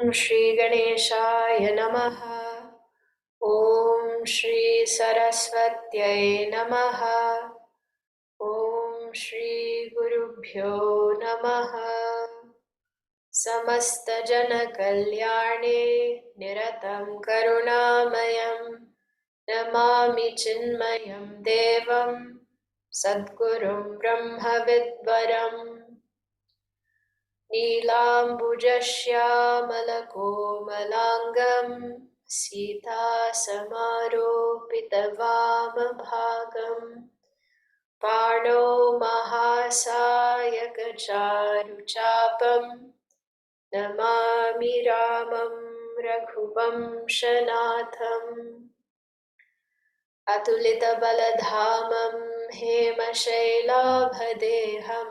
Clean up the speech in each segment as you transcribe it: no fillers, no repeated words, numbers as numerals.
Shri Ganeshaya Namaha. Om Shri Saraswatyai Namaha. Om Shri Gurubhyo Namaha. Samasta Jana Kalyane Niratam Karunamayam Namami Chinmayam Devam Sadgurum Brahma Vidvaram Neelambujasyamalako-malangam Sita Samaropitavamabhagam Parno Mahasayakacharuchapam Namami Ramam Raghuvamshanatham Atulita Baladhamam Hemashailavadeham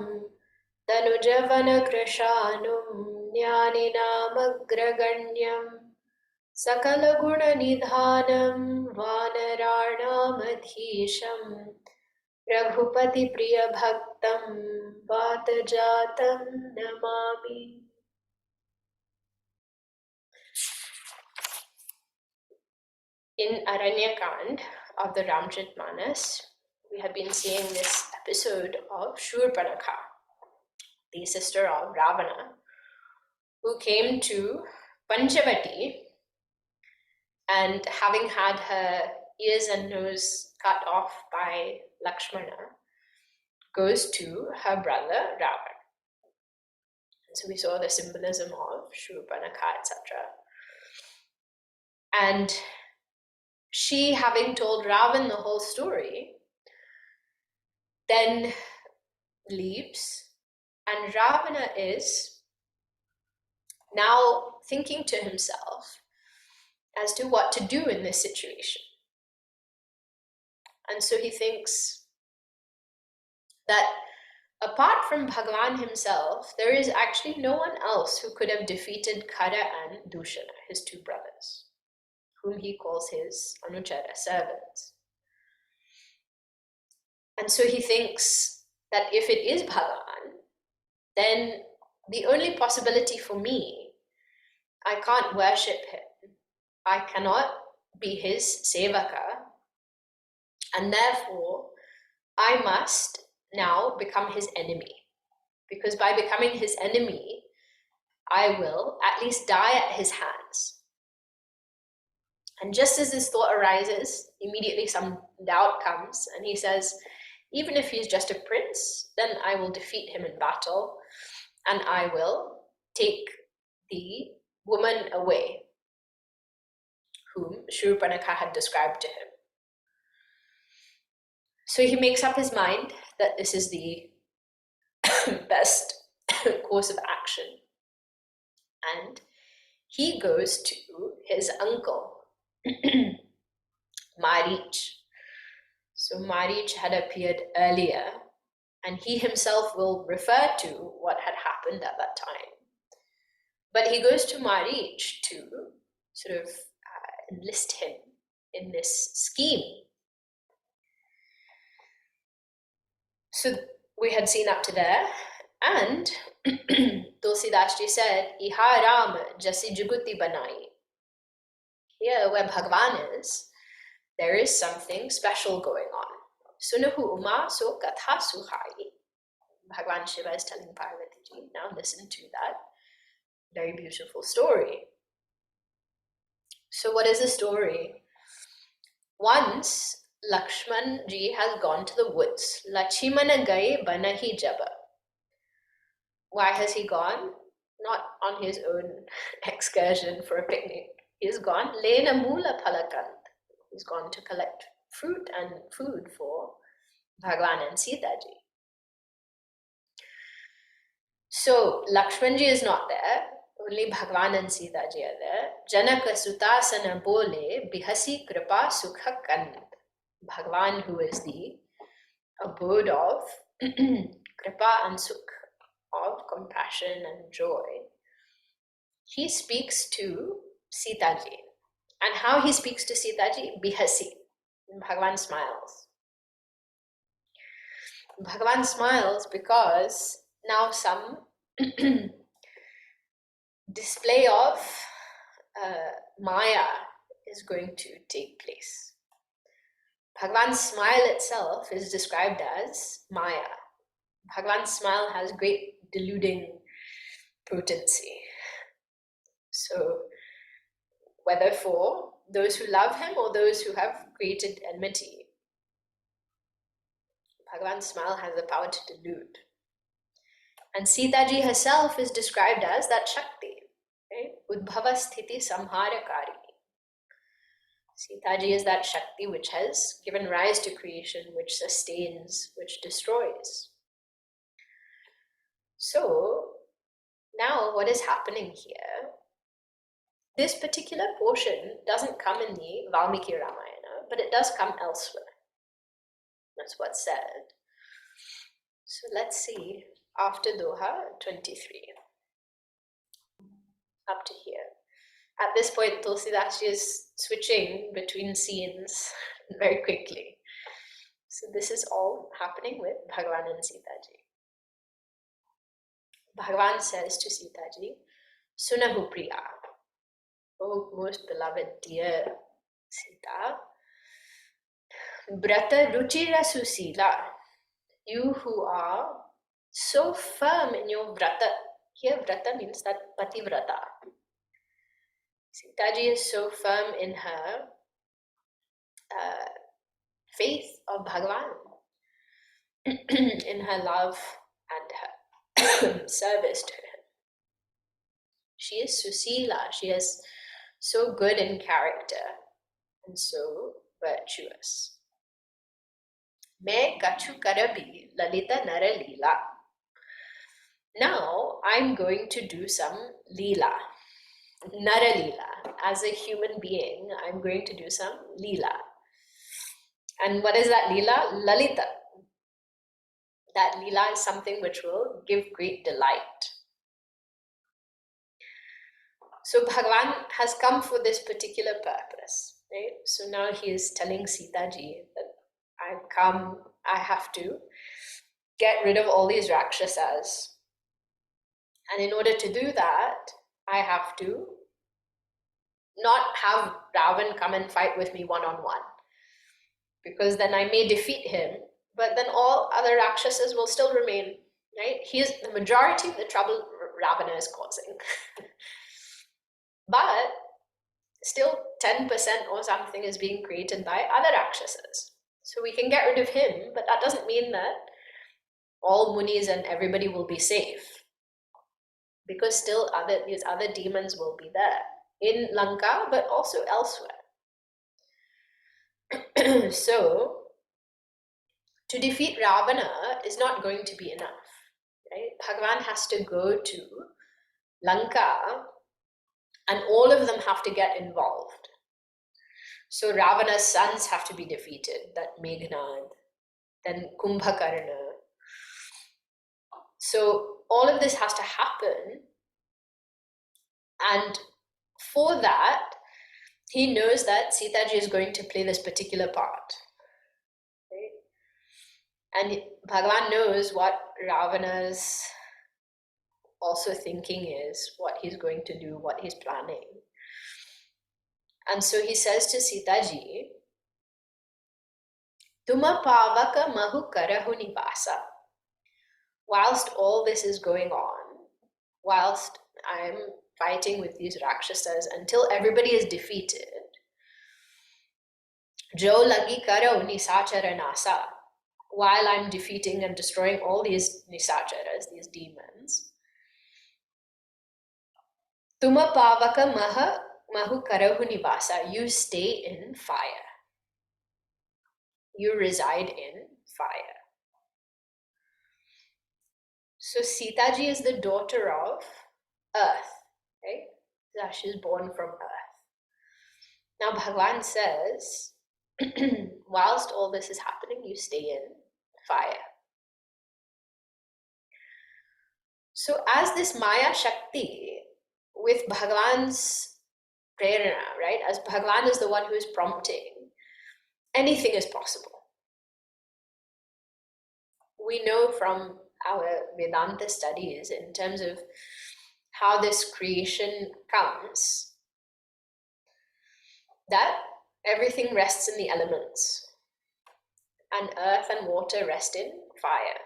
Tanujavana Krishanum Jnaninaamagraganyam Sakala Guna Nidhanam Vanaranamadhisham Raghupati Priya Bhaktam Vatajatam Namami. In Aranyakanda of the Ramcharitmanas, we have been seeing this episode of Shurpanakha, the sister of Ravana, who came to Panchavati and, having had her ears and nose cut off by Lakshmana, goes to her brother Ravana. And so we saw the symbolism of Shurpanakha, etc. And she, having told Ravan the whole story, then leaves, and Ravana is now thinking to himself as to what to do in this situation. And so he thinks that apart from Bhagavan himself, there is actually no one else who could have defeated Khara and Dushana, his two brothers, whom he calls his Anuchara, servants. And so he thinks that if it is Bhagavan, then the only possibility for me, I can't worship him, I cannot be his sevaka, and therefore I must now become his enemy. Because by becoming his enemy, I will at least die at his hands. And just as this thought arises, immediately some doubt comes, and he says, even if he's just a prince, then I will defeat him in battle, and I will take the woman away, whom Shurpanakha had described to him. So he makes up his mind that this is the best course of action. And he goes to his uncle, Marich. So Marich had appeared earlier, and he himself will refer to what had happened at that time. But he goes to Marich to sort of enlist him in this scheme. So we had seen up to there, and Tulasidas said, Iha Rama jasi juguti banai. Here where Bhagavan is, there is something special going on. Sunahu Uma so katha suhai. Bhagavan Shiva is telling Parvati ji, now listen to that very beautiful story. So what is the story? Once Lakshman ji has gone to the woods. Lachimana gaye banahi jaba. Why has he gone? Not on his own excursion for a picnic. He's gone lena mula palakant. He's gone to collect fruit and food for Bhagavan and Sita ji. So Lakshman ji is not there. Only Bhagavan and Sita ji are there. Janaka sutasana bole bihasi kripa sukha kand. Bhagavan, who is the abode of kripa and sukh, of compassion and joy, he speaks to Sita ji. And how he speaks to Sita ji? Bihasi. Bhagavan smiles. Bhagavan smiles because now some display of Maya is going to take place. Bhagavan's smile itself is described as Maya. Bhagavan's smile has great deluding potency. So, whether for those who love him or those who have created enmity, Bhagavan's smile has the power to delude. And Sitaji herself is described as that Shakti, right? Udbhava sthiti samharakari. Sitaji is that Shakti which has given rise to creation, which sustains, which destroys. So, now what is happening here? This particular portion doesn't come in the Valmiki Ramayana, but it does come elsewhere. That's what's said. So let's see, after Doha 23, up to here. At this point, Tulasidasa is switching between scenes very quickly. So this is all happening with Bhagavan and Sitaji. Bhagavan says to Sitaji, Sunahu Priya, oh most beloved dear Sita, Brata Ruchira Susila, you who are so firm in your vrata. Here vrata means that pativrata. Sitaji is so firm in her faith of Bhagavan, in her love and her service to him. She is Susila, she is so good in character and so virtuous. Me kachu karabi lalita nara lila. Now I'm going to do some lila. Nara lila. As a human being, I'm going to do some lila. And what is that lila? Lalita. That lila is something which will give great delight. So Bhagavan has come for this particular purpose, right? So now he is telling Sitaji that I've come, I have to get rid of all these Rakshasas. And in order to do that, I have to not have Ravan come and fight with me one-on-one. Because then I may defeat him, but then all other Rakshasas will still remain, right? He is the majority of the trouble Ravana is causing. But still 10% or something is being created by other Rakshasas. So we can get rid of him, but that doesn't mean that all Munis and everybody will be safe. Because still these other demons will be there. In Lanka, but also elsewhere. So, to defeat Ravana is not going to be enough. Right? Bhagavan has to go to Lanka and all of them have to get involved. So Ravana's sons have to be defeated, that Meghnad, then Kumbhakarna. So all of this has to happen, and for that, he knows that Sitaji is going to play this particular part. Right? And Bhagavan knows what Ravana's also thinking is, what he's going to do, what he's planning. And so he says to Sitaji, Tuma pavaka mahu karahu nivasa. Whilst all this is going on, whilst I'm fighting with these Rakshasas until everybody is defeated, Jo lagi karo nisachara nasa. While I'm defeating and destroying all these nisacharas, these demons, Tuma pavaka mahu karahu nivasa. You stay in fire. You reside in fire. So Sitaji is the daughter of earth, right? Yeah, she's born from earth. Now Bhagavan says, whilst all this is happening, you stay in fire. So as this Maya Shakti, with Bhagavan's prerana, right? As Bhagavan is the one who is prompting, anything is possible. We know from our Vedanta studies in terms of how this creation comes, that everything rests in the elements, and earth and water rest in fire.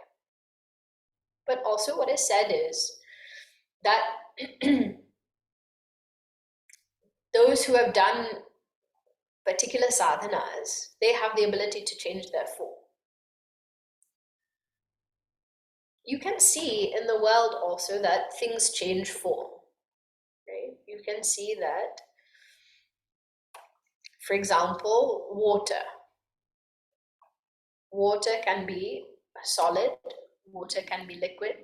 But also what is said is that those who have done particular sadhanas, they have the ability to change their form. You can see in the world also that things change form, right? You can see that, for example, water. Water can be solid, water can be liquid,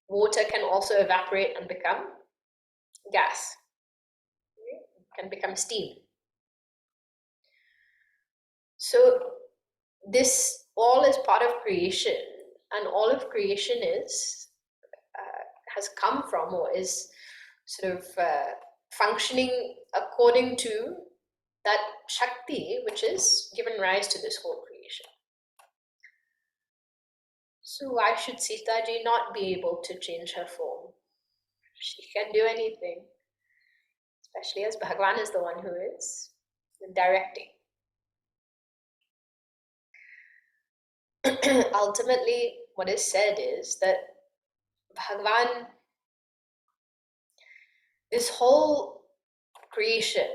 water can also evaporate and become gas, right? Can become steam. So this all is part of creation, and all of creation is has come from, or is sort of functioning according to that Shakti which is given rise to this whole creation. So why should Sitaji not be able to change her form? She can do anything, especially as Bhagavan is the one who is directing. Ultimately, what is said is that Bhagavan, this whole creation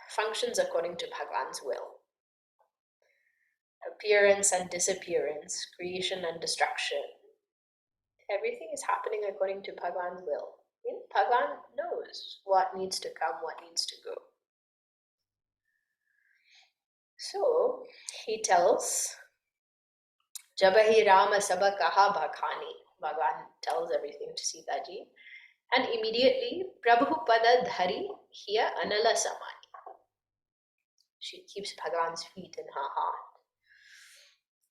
functions according to Bhagavan's will. Appearance and disappearance, creation and destruction. Everything is happening according to Bhagavan's will. Bhagavan knows what needs to come, what needs to go. So he tells, Jabahi Rama Sabha Kaha Bhakhani. Bhagavan tells everything to Sitaji. And immediately, Prabhu Pada Dhari Hiya Anala Samani. She keeps Bhagavan's feet in her heart.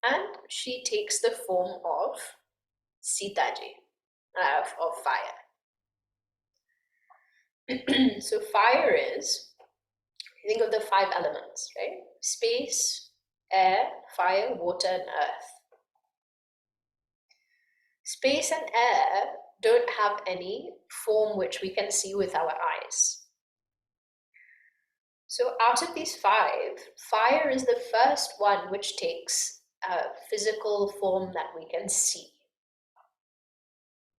And she takes the form of Sitaji, of fire. So fire is, think of the 5 elements, right? Space, air, fire, water, and earth. Space and air don't have any form which we can see with our eyes. So out of these 5, fire is the first one which takes a physical form that we can see.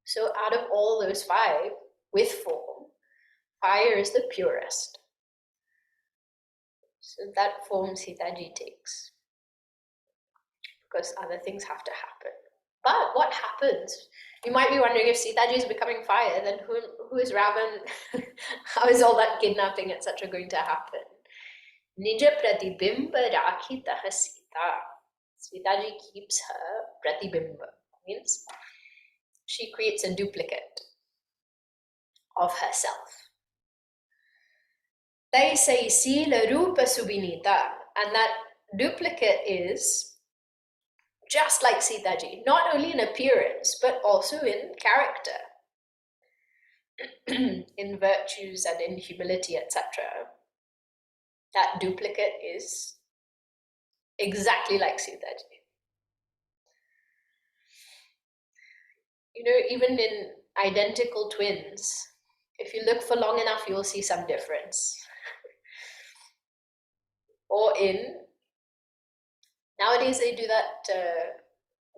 So out of all those 5 with form, fire is the purest. So that form Sitaji takes, because other things have to happen. But what happens? You might be wondering, if Sitaji is becoming fire, then who is Ravan? How is all that kidnapping, etc. going to happen? Nija pratibimba rakhitaha Sita. Sitaji keeps her pratibimba. Means she creates a duplicate of herself. Taisai sila rupa subinita. And that duplicate is just like Sitaji, not only in appearance, but also in character, in virtues and in humility, etc. That duplicate is exactly like Sitaji. Even in identical twins, if you look for long enough, you'll see some difference. Or nowadays they do that,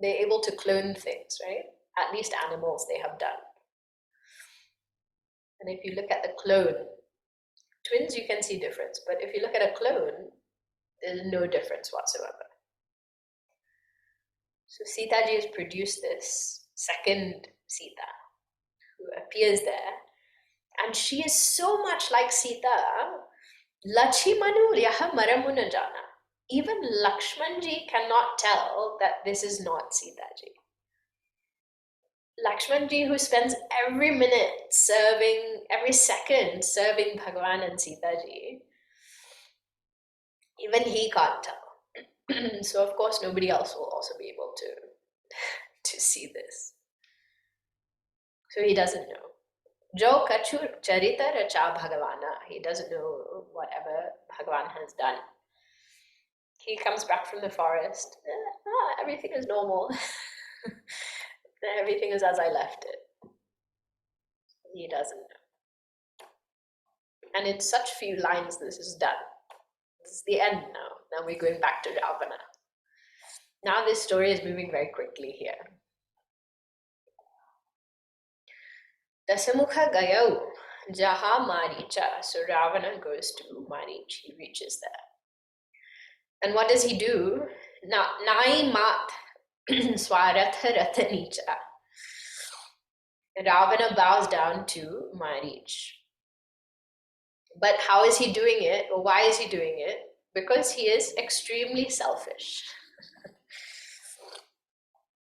they're able to clone things, right? At least animals they have done. And if you look at the clone, twins you can see difference, but if you look at a clone, there's no difference whatsoever. So Sitaji has produced this second Sita, who appears there, and she is so much like Sita, Lachimanu Yaha Maramuna Jana. Even Lakshmanji cannot tell that this is not Sitaji. Lakshmanji, who spends every minute every second serving Bhagavan and Sitaji, even he can't tell. So of course nobody else will also be able to see this. So he doesn't know. Jo Kachur Charita Racha Bhagavana. He doesn't know whatever Bhagavan has done. He comes back from the forest. Everything is normal. Everything is as I left it. He doesn't know. And in such few lines, this is done. This is the end now. Now we're going back to Ravana. Now this story is moving very quickly here. Dasamukha Gayau Jaha Maricha. So Ravana goes to Marich. He reaches there. And what does he do? Nai mat swaratha ratanicha. Ravana bows down to Marich. But how is he doing it? Or why is he doing it? Because he is extremely selfish.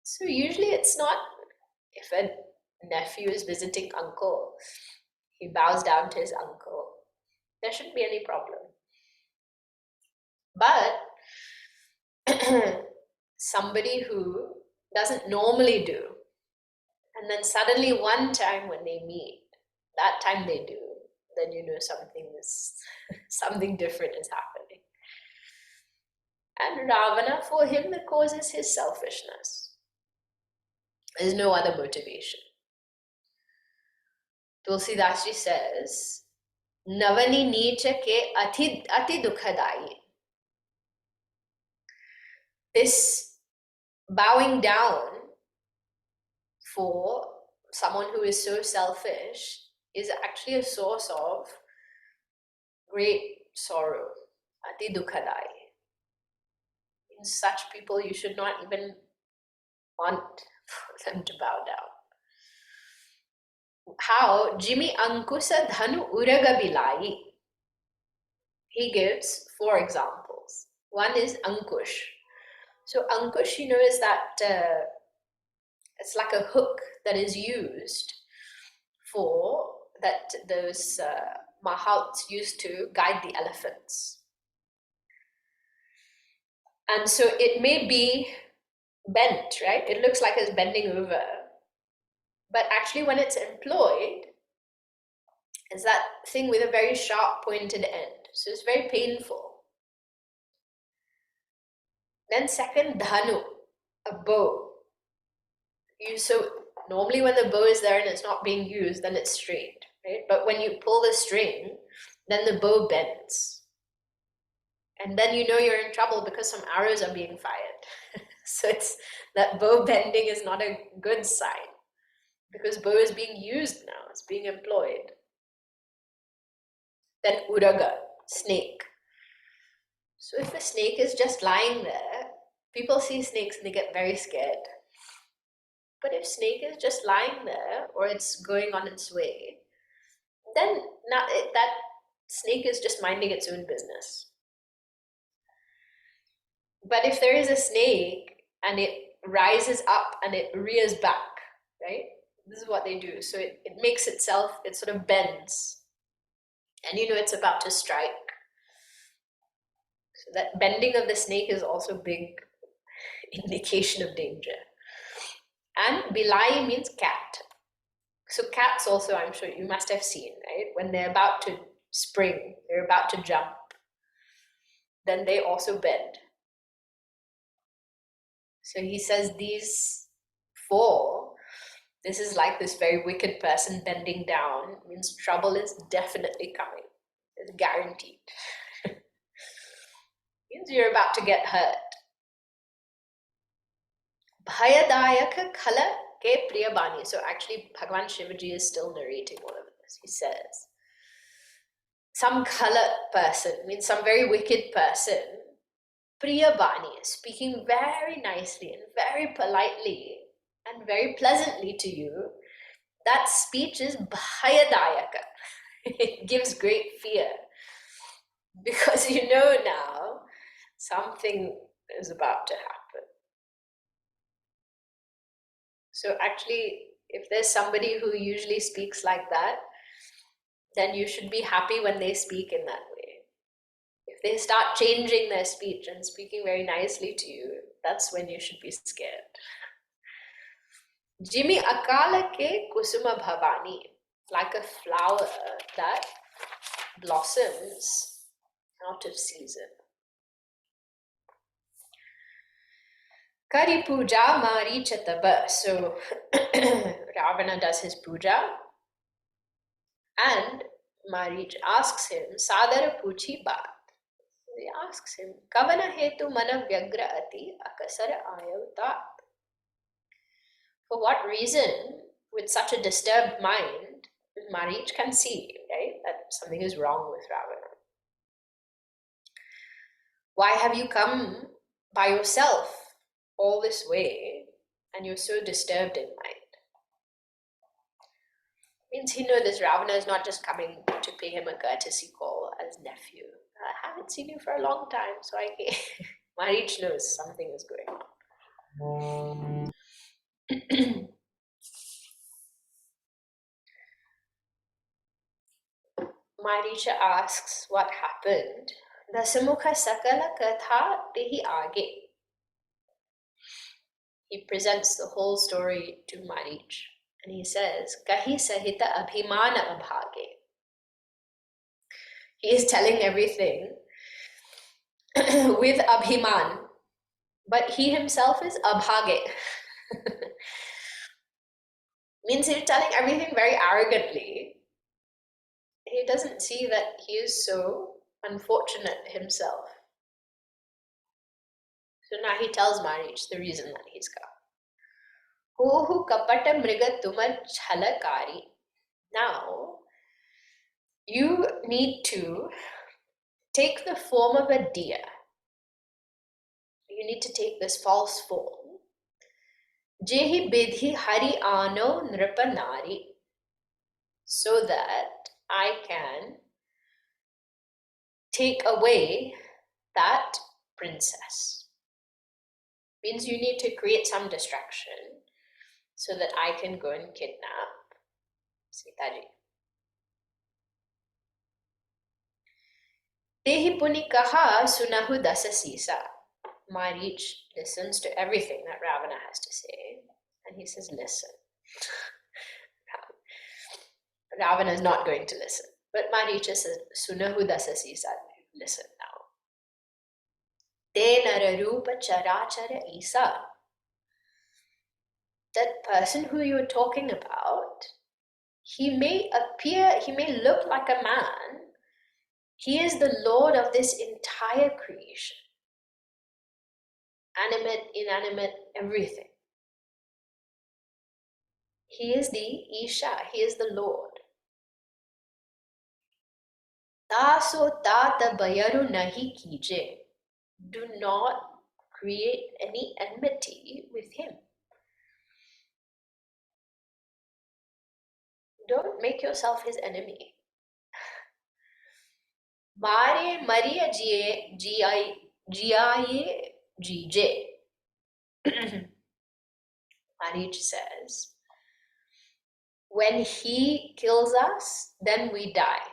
So usually it's not, if a nephew is visiting uncle, he bows down to his uncle. There shouldn't be any problem. But somebody who doesn't normally do, and then suddenly one time when they meet, that time they do, then you know something different is happening. And Ravana, for him, the cause is his selfishness. There's no other motivation. Tulasidaji says, Navani nicha ke ati dukhadayi. This bowing down for someone who is so selfish is actually a source of great sorrow. Ati dukhadayi. In such people, you should not even want for them to bow down. How? Jimi Ankusa Dhanu Uraga Bilai. He gives 4 examples. One is Ankush. So Ankush, is that it's like a hook that is used for that those mahouts used to guide the elephants. And so it may be bent, right? It looks like it's bending over. But actually when it's employed, it's that thing with a very sharp pointed end. So it's very painful. Then second, dhanu, a bow. So normally when the bow is there and it's not being used, then it's straight, right? But when you pull the string, then the bow bends. And then you know you're in trouble because some arrows are being fired. So it's that bow bending is not a good sign because bow is being used now, it's being employed. Then uraga, snake. So if the snake is just lying there, people see snakes and they get very scared. But if snake is just lying there or it's going on its way, then that snake is just minding its own business. But if there is a snake and it rises up and it rears back, right? This is what they do. So it makes itself, it sort of bends. And it's about to strike. So that bending of the snake is also a big indication of danger. And bilai means cat. So cats also, I'm sure you must have seen, right? When they're about to spring, they're about to jump, then they also bend. So he says these 4, this is like this very wicked person bending down, means trouble is definitely coming. It's guaranteed. Means you're about to get hurt. Bhayadayaka khala ke priyabani. So actually Bhagavan Shivaji is still narrating all of this. He says, some khala person, means some very wicked person, priyabani, speaking very nicely and very politely and very pleasantly to you, that speech is bhayadayaka. It gives great fear. Because now something is about to happen. So actually, if there's somebody who usually speaks like that, then you should be happy when they speak in that way. If they start changing their speech and speaking very nicely to you, that's when you should be scared. Jimi akala ke kusuma bhavani, like a flower that blossoms out of season. Kari puja marichataba. So Ravana does his puja And Marich asks him, Sadara puchi baat. He asks him, Kavana hetu mana vyagra ati akasara ayavtat. For what reason, with such a disturbed mind, Marich can see, right, that something is wrong with Ravana. Why have you come by yourself all this way and you're so disturbed in mind? Means he knows this Ravana is not just coming to pay him a courtesy call as nephew. I haven't seen you for a long time, so I can't. Marich knows something is going on. Maricha asks what happened. Dasamukha sakala katha tehi aage. He presents the whole story to Marich and he says, Kahi sahita abhimana abhage. He is telling everything with abhiman, but he himself is abhage. Means he's telling everything very arrogantly. He doesn't see that he is so unfortunate himself. So now he tells Marich the reason that he's come. Hohu kapata mriga tuma chalakari. Now, you need to take the form of a deer. You need to take this false form. Jehi bidhi hari ano nripanari. So that I can take away that princess. Means you need to create some distraction so that I can go and kidnap Sitaji. Tehi puni kaha sunahu dasa sisa. Marich listens to everything that Ravana has to say and he says, listen. Ravana is not going to listen. But Maricha says, Sunahu dasa sisa, listen now. Te nararupa charachara isa. That person who you're talking about, he may look like a man. He is the Lord of this entire creation. Animate, inanimate, everything. He is the Isha, he is the Lord. Taso tata bayaru nahi kije. Do not create any enmity with him. Don't make yourself his enemy. Mare Maria Giaye Gije. Marich says, when he kills us, then we die.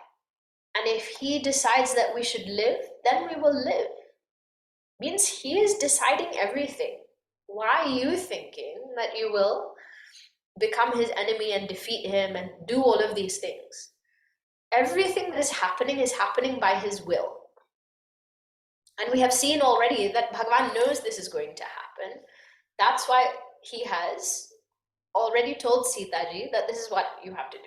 And if he decides that we should live, then we will live. Means he is deciding everything. Why are you thinking that you will become his enemy and defeat him and do all of these things? Everything that is happening by his will. And we have seen already that Bhagavan knows this is going to happen. That's why he has already told Sitaji that this is what you have to do.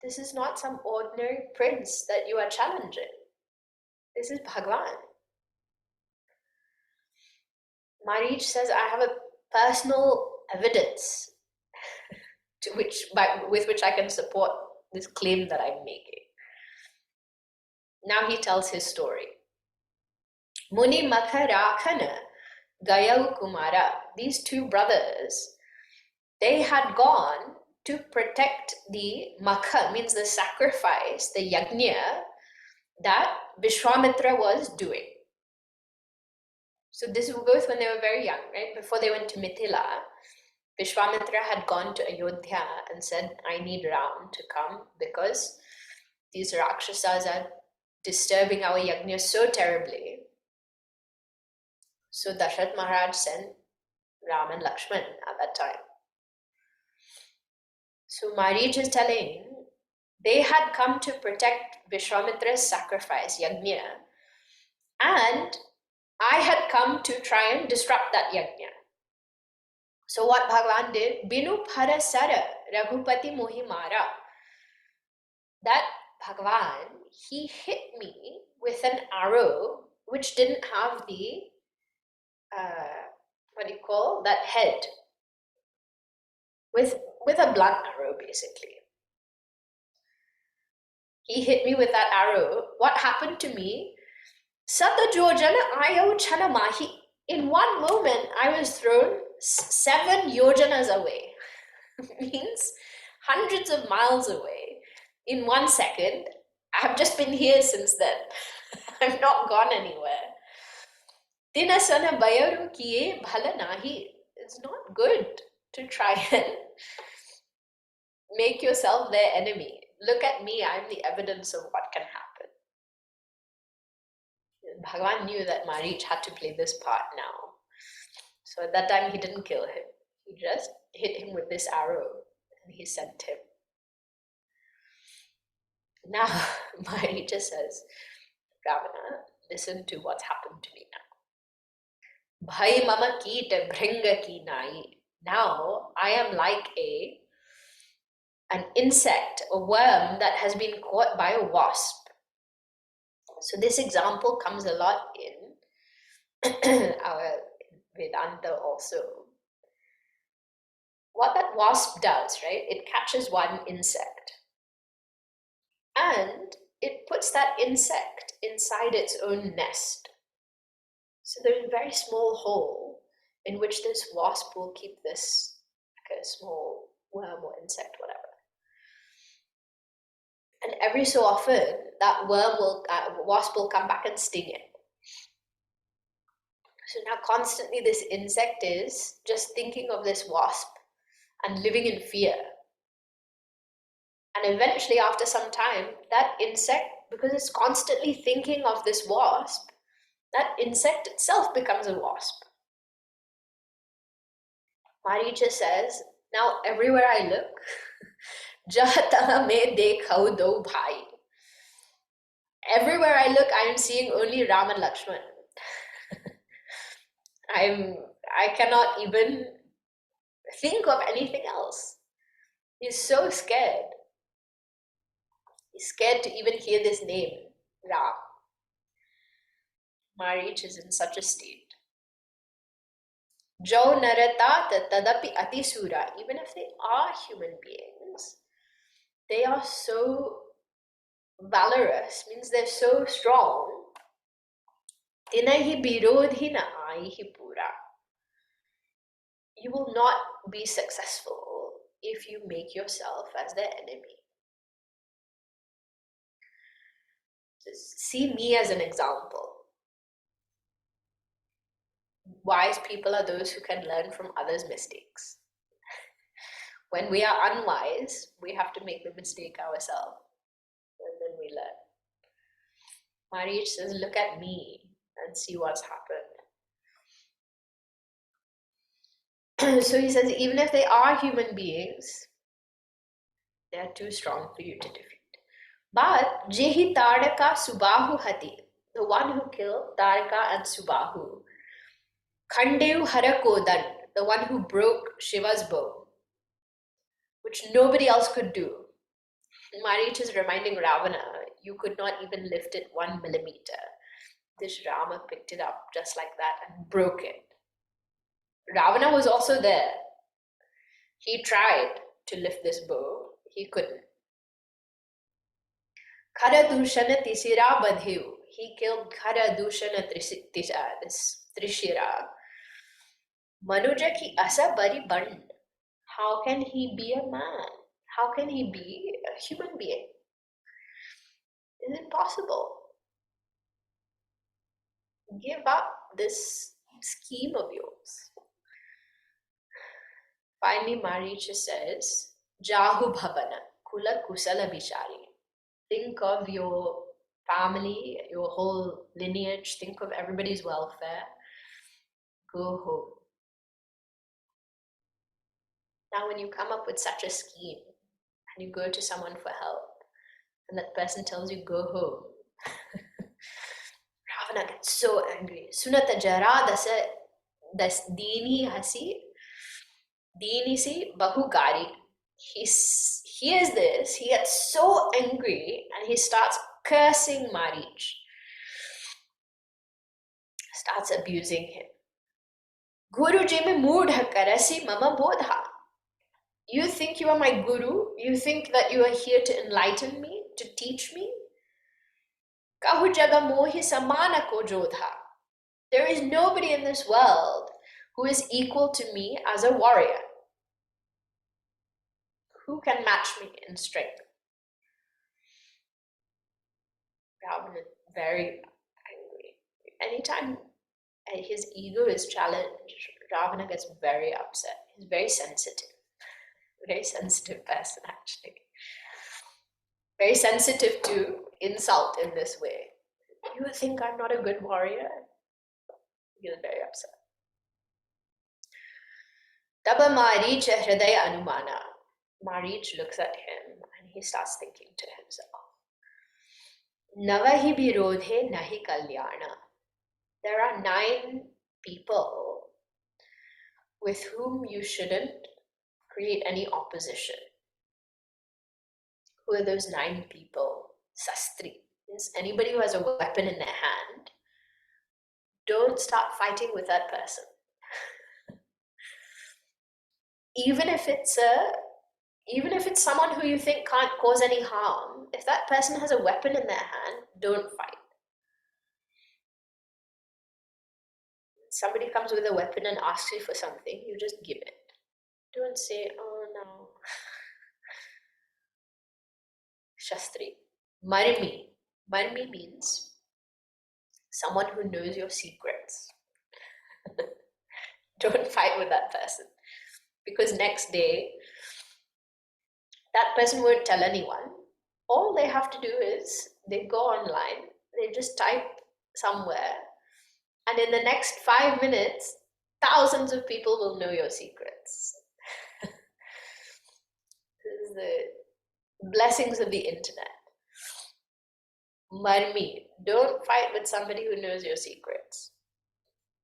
This is not some ordinary prince that you are challenging. This is Bhagavan. Marich says, I have a personal evidence with which I can support this claim that I'm making. Now he tells his story. Muni Makarakhana Gayau Kumara, these two brothers, they had gone to protect the makha, means the sacrifice, the yajna that Vishwamitra was doing. So this was both when they were very young, right? Before they went to Mithila, Vishwamitra had gone to Ayodhya and said, I need Ram to come because these Rakshasas are disturbing our yajna so terribly. So Dasharath Maharaj sent Ram and Lakshman at that time. So Marich is telling, they had come to protect Vishwamitra's sacrifice, yajna, and I had come to try and disrupt that yajna. So what Bhagavan did, Binu Phara Sara Raghupati Mohimara. That Bhagavan, he hit me with an arrow which didn't have the, that head. With a blunt arrow, basically. He hit me with that arrow. What happened to me? Sata Yojana Ayo Chana Mahi. In one moment, I was thrown 7 yojanas away. Means hundreds of miles away. In 1 second, I've just been here since then. I've not gone anywhere. Tinasana bayaru kiye bhala nahi. It's not good to try and make yourself their enemy. Look at me, I'm the evidence of what can happen. Bhagavan knew that Marich had to play this part now. So at that time, he didn't kill him. He just hit him with this arrow and he sent him. Now, Maricha says, Ravana, listen to what's happened to me now. Bhai mama keeta bhringa ki nai. Now, I am like an insect, a worm that has been caught by a wasp. So this example comes a lot in our Vedanta also. What that wasp does, right? It catches one insect and it puts that insect inside its own nest. So there's a very small hole in which this wasp will keep this, like a small worm or insect, whatever. And every so often, that wasp will come back and sting it. So now constantly this insect is just thinking of this wasp and living in fear. And eventually, after some time, that insect, because it's constantly thinking of this wasp, that insect itself becomes a wasp. Maricha says, now everywhere I look, Jahata me dekhau do bhai. Everywhere I look, I am seeing only Ram and Lakshman. I cannot even think of anything else. He's so scared. He's scared to even hear this name, Ram. Marich is in such a state. Jo narata tadapi atisura. Even if they are human beings, they are so valorous, means they're so strong. Tinahi birodhina aihi pura. You will not be successful if you make yourself as their enemy. Just see me as an example. Wise people are those who can learn from others' mistakes. When we are unwise, we have to make the mistake ourselves, and then we learn. Marich says, look at me and see what's happened. So he says, even if they are human beings, they are too strong for you to defeat. But Jehi Taraka Subahu Hati, the one who killed Taraka and Subahu, Khandev Harakodan, the one who broke Shiva's bow, which nobody else could do. Marich is reminding Ravana, you could not even lift it 1 millimeter. This Rama picked it up just like that and broke it. Ravana was also there. He tried to lift this bow. He couldn't. Khara Dushana Tisira Badhiu. He killed Khara Dushana this Trishira. Manuja ki asa bari band. How can he be a man? How can he be a human being? Is it possible? Give up this scheme of yours. Finally, Maricha says, Jahu Bhavana, Kula Kusala Bishari. Think of your family, your whole lineage, think of everybody's welfare. Go home. Now, when you come up with such a scheme and you go to someone for help, and that person tells you, go home, Ravana gets so angry. Sunata jara das dini hasi. Dinisi Bahugari. He hears this, he gets so angry and he starts cursing Marich, starts abusing him. Guruji me moodha karasi mama bodha. You think you are my guru? You think that you are here to enlighten me, to teach me? Kahu jaga mohi samana ko jodha. There is nobody in this world who is equal to me as a warrior. Who can match me in strength? Ravana is very angry. Anytime his ego is challenged, Ravana gets very upset. He's very sensitive person actually. Very sensitive to insult in this way. You think I'm not a good warrior? He gets very upset. Taba Marich hridaya anumana. Marich looks at him and he starts thinking to himself, Navahi birodhe nahi kalyana. There are 9 people with whom you shouldn't create any opposition. Who are those 9 people? Sastri means anybody who has a weapon in their hand. Don't start fighting with that person. Even if it's someone who you think can't cause any harm, if that person has a weapon in their hand, don't fight. Somebody comes with a weapon and asks you for something, you just give it. Don't say, oh no. Shastri. Marmi. Marmi means someone who knows your secrets. Don't fight with that person. Because next day, that person won't tell anyone. All they have to do is, they go online, they just type somewhere, and in the next 5 minutes, thousands of people will know your secrets. This is the blessings of the internet. Marmi, don't fight with somebody who knows your secrets.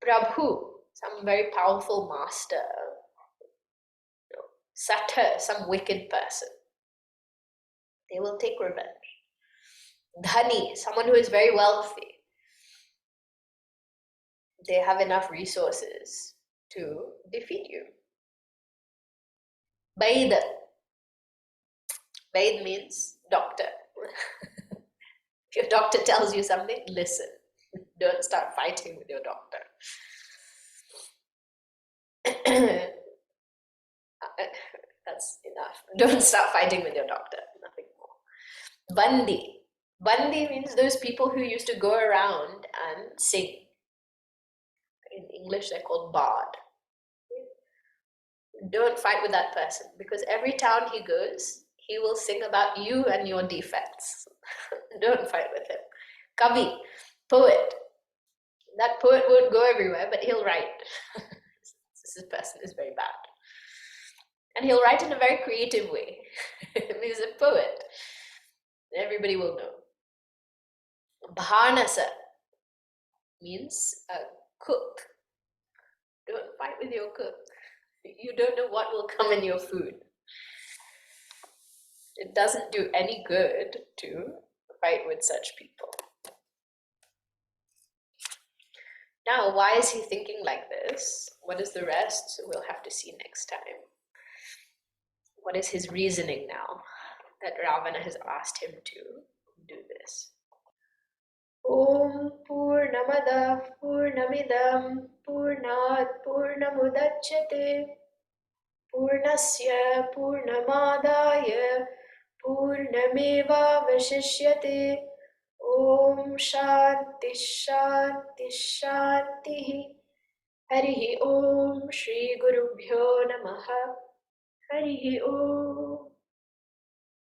Prabhu, some very powerful master. Satar, some wicked person. They will take revenge. Dhani, someone who is very wealthy. They have enough resources to defeat you. Vaid. Vaid means doctor. If your doctor tells you something, listen. Don't start fighting with your doctor. That's enough. Don't start fighting with your doctor. Nothing more. Bandi. Bandi means those people who used to go around and sing. In English, they're called bard. Don't fight with that person, because every town he goes, he will sing about you and your defects. Don't fight with him. Kavi, poet. That poet won't go everywhere, but he'll write. This person is very bad. And he'll write in a very creative way. He's a poet. Everybody will know. Bharnasa means a cook. Don't fight with your cook. You don't know what will come in your food. It doesn't do any good to fight with such people. Now, why is he thinking like this? What is the rest? We'll have to see next time. What is his reasoning now that Ravana has asked him to do this? Om Purnamada Purnamidam Purnat Purnamudachyate Purnasya Purnamadaya Purnameva Vashishyate Om Shanti Shanti Shanti Harihi Om Shri Gurubhyo Namaha Harihi Om